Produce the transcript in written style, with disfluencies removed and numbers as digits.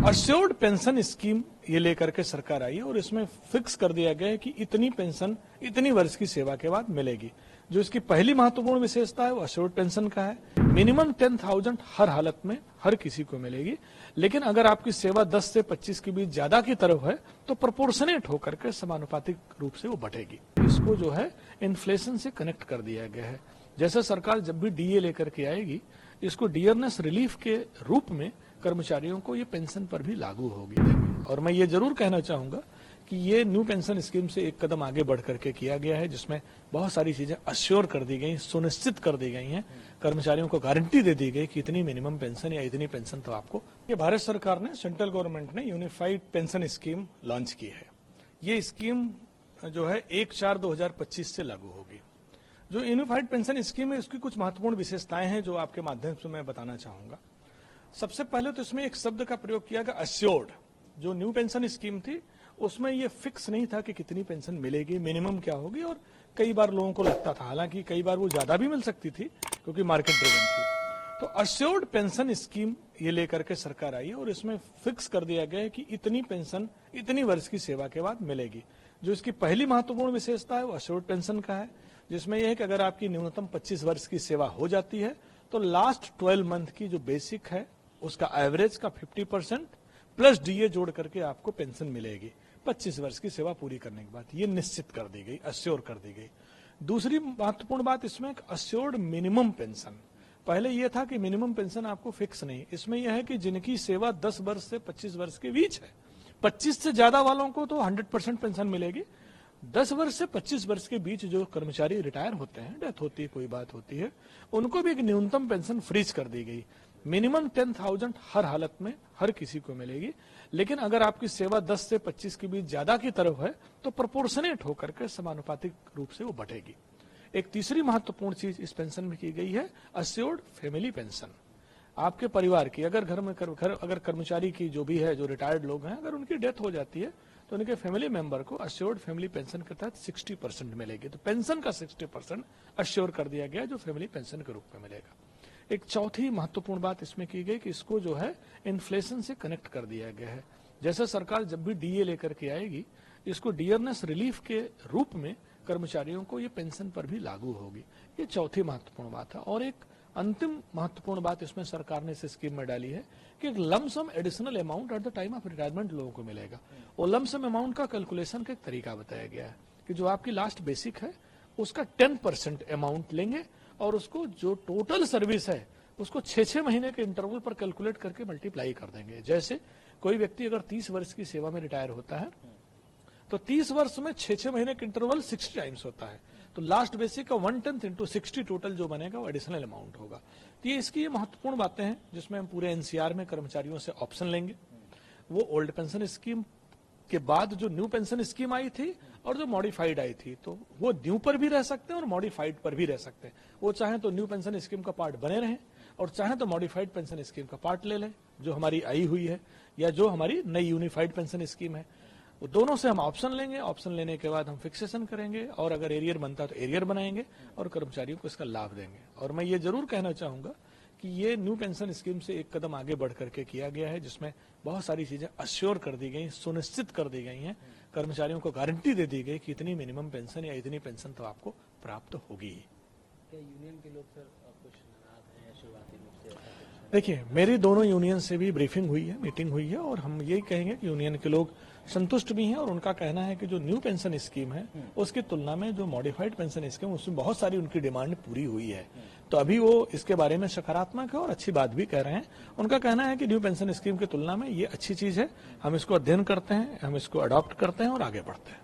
Assured pension scheme ये लेकर के सरकार आई है और इसमें फिक्स कर दिया गया है कि इतनी पेंशन इतनी वर्ष की सेवा के बाद मिलेगी। जो इसकी पहली महत्वपूर्ण विशेषता है वो अश्योर्ड पेंशन का है। मिनिमम 10,000 हर हालत में हर किसी को मिलेगी, लेकिन अगर आपकी सेवा 10 से 25 के बीच ज्यादा की तरफ है तो प्रोपोर्शनेट होकर के समानुपातिक रूप से वो बढ़ेगी। इसको जो है इन्फ्लेशन से कनेक्ट कर दिया गया है। जैसे सरकार जब भी डीए लेकर के आएगी, इसको डियरनेस रिलीफ के रूप में कर्मचारियों को ये पेंशन पर भी लागू होगी। और मैं ये जरूर कहना चाहूंगा कि ये न्यू पेंशन स्कीम से एक कदम आगे बढ़ करके किया गया है, जिसमें बहुत सारी चीजें अश्योर कर दी गई, सुनिश्चित कर दी गई हैं। कर्मचारियों को गारंटी दे दी गई कि इतनी मिनिमम पेंशन या इतनी पेंशन तो आपको। ये भारत सरकार ने, सेंट्रल गवर्नमेंट ने यूनिफाइड पेंशन स्कीम लॉन्च की है। ये स्कीम जो है 1/4/2025 से लागू होगी। जो यूनिफाइड पेंशन स्कीम है उसकी कुछ महत्वपूर्ण विशेषताएं हैं जो आपके माध्यम से मैं बताना चाहूंगा। सबसे पहले तो इसमें एक शब्द का प्रयोग किया गया अश्योर्ड। जो न्यू पेंशन स्कीम थी उसमें ये फिक्स नहीं था कि कितनी पेंशन मिलेगी, मिनिमम क्या होगी, और कई बार लोगों को लगता था, हालांकि कई बार वो ज्यादा भी मिल सकती थी क्योंकि मार्केट ड्रिवन थी। तो अश्योर्ड पेंशन स्कीम ये लेकर के सरकार आई है और इसमें फिक्स कर दिया गया है कि इतनी पेंशन इतनी वर्ष की सेवा के बाद मिलेगी। जो इसकी पहली महत्वपूर्ण विशेषता है वो अश्योर्ड पेंशन का है, जिसमें यह है कि अगर आपकी न्यूनतम 25 वर्ष की सेवा हो जाती है तो लास्ट 12 मंथ की जो बेसिक है उसका एवरेज का 50% प्लस डीए जोड़ करके आपको पेंशन मिलेगी 25 वर्ष की सेवा पूरी करने के बाद। ये निश्चित कर दी गई, अश्योर कर दी गई। दूसरी महत्वपूर्ण बात इसमें अश्योर्ड मिनिमम पेंशन। पहले यह था कि मिनिमम पेंशन आपको फिक्स नहीं, इसमें यह है कि जिनकी सेवा 10 वर्ष से 25 वर्ष के बीच है, 25 से ज्यादा वालों को तो 100% पेंशन मिलेगी। 10 वर्ष से 25 वर्ष के बीच जो कर्मचारी रिटायर होते हैं, डेथ होती है, कोई बात होती है, उनको भी एक न्यूनतम पेंशन फ्रीज कर दी गई। मिनिमम 10,000 हर हालत में हर किसी को मिलेगी, लेकिन अगर आपकी सेवा 10 से 25 के बीच ज्यादा की तरफ है तो प्रोपोर्शनेट होकर के समानुपातिक रूप से वो बढ़ेगी। एक तीसरी महत्वपूर्ण चीज इस पेंशन में की गई है अश्योर्ड फैमिली पेंशन। आपके परिवार की अगर घर में अगर कर्मचारी की जो भी है, जो रिटायर्ड लोग हैं, अगर उनकी डेथ हो जाती है तो उनके फैमिली मेंबर को अश्योर्ड फैमिली पेंशन के तहत 60% मिलेगी। तो पेंशन का 60% अश्योर कर दिया गया जो फैमिली पेंशन के रूप में मिलेगा। एक चौथी महत्वपूर्ण बात इसमें की गई कि इसको जो है इन्फ्लेशन से कनेक्ट कर दिया गया है। जैसे सरकार जब भी डीए लेकर के आएगी, इसको डियरनेस रिलीफ के रूप में कर्मचारियों को ये पेंशन पर भी लागू होगी। ये चौथी महत्वपूर्ण बात है। और एक अंतिम महत्वपूर्ण बात इसमें सरकार ने इस स्कीम में डाली है कि एक lump sum additional amount at the time of retirement लोगों को मिलेगा। और लमसम अमाउंट का कैलकुलेशन का एक तरीका बताया गया है कि जो आपकी लास्ट बेसिक है उसका 10% अमाउंट लेंगे और उसको जो टोटल सर्विस है उसको 6-6 महीने के इंटरवल पर कैलकुलेट करके मल्टीप्लाई कर देंगे। जैसे कोई व्यक्ति अगर 30 वर्ष की सेवा में रिटायर होता है तो 30 वर्ष में 6-6 महीने का इंटरवल 60 टाइम्स होता है, तो लास्ट बेसिक का 1/10 इंटू 60 टोटल जो बनेगा वो एडिशनल अमाउंट होगा। तो ये इसकी ये महत्वपूर्ण बातें हैं जिसमें हम पूरे एनसीआर में कर्मचारियों से ऑप्शन लेंगे। वो ओल्ड पेंशन स्कीम के बाद जो न्यू पेंशन स्कीम आई थी और जो मॉडिफाइड आई थी, तो वो न्यू पर भी रह सकते हैं और मॉडिफाइड पर भी रह सकते हैं। वो चाहे तो न्यू पेंशन स्कीम का पार्ट बने रहें और चाहे तो मॉडिफाइड पेंशन स्कीम का पार्ट ले लें जो हमारी आई हुई है या जो हमारी नई यूनिफाइड पेंशन स्कीम है। वो दोनों से हम ऑप्शन लेंगे। ऑप्शन लेने के बाद हम फिक्सेशन करेंगे और अगर एरियर बनता है तो एरियर बनाएंगे और कर्मचारियों को इसका लाभ देंगे। और मैं ये जरूर कहना चाहूंगा कि ये न्यू पेंशन स्कीम से एक कदम आगे बढ़ करके किया गया है, जिसमें बहुत सारी चीजें अश्योर कर दी गई, सुनिश्चित कर दी गई हैं। कर्मचारियों को गारंटी दे दी गई कि इतनी मिनिमम पेंशन या इतनी पेंशन तो आपको प्राप्त होगी। क्या यूनियन के लोग सर कुछ नाराज हैं शुरुआती रूप से? देखिए, मेरी दोनों यूनियन से भी ब्रीफिंग हुई है, मीटिंग हुई है, और हम यही कहेंगे कि यूनियन के लोग संतुष्ट भी हैं और उनका कहना है कि जो न्यू पेंशन स्कीम है उसकी तुलना में जो मॉडिफाइड पेंशन स्कीम उसमें बहुत सारी उनकी डिमांड पूरी हुई है। तो अभी वो इसके बारे में सकारात्मक है और अच्छी बात भी कह रहे हैं। उनका कहना है कि न्यू पेंशन स्कीम की तुलना में ये अच्छी चीज है, हम इसको अध्ययन करते हैं, हम इसको अडॉप्ट करते हैं और आगे बढ़ते हैं।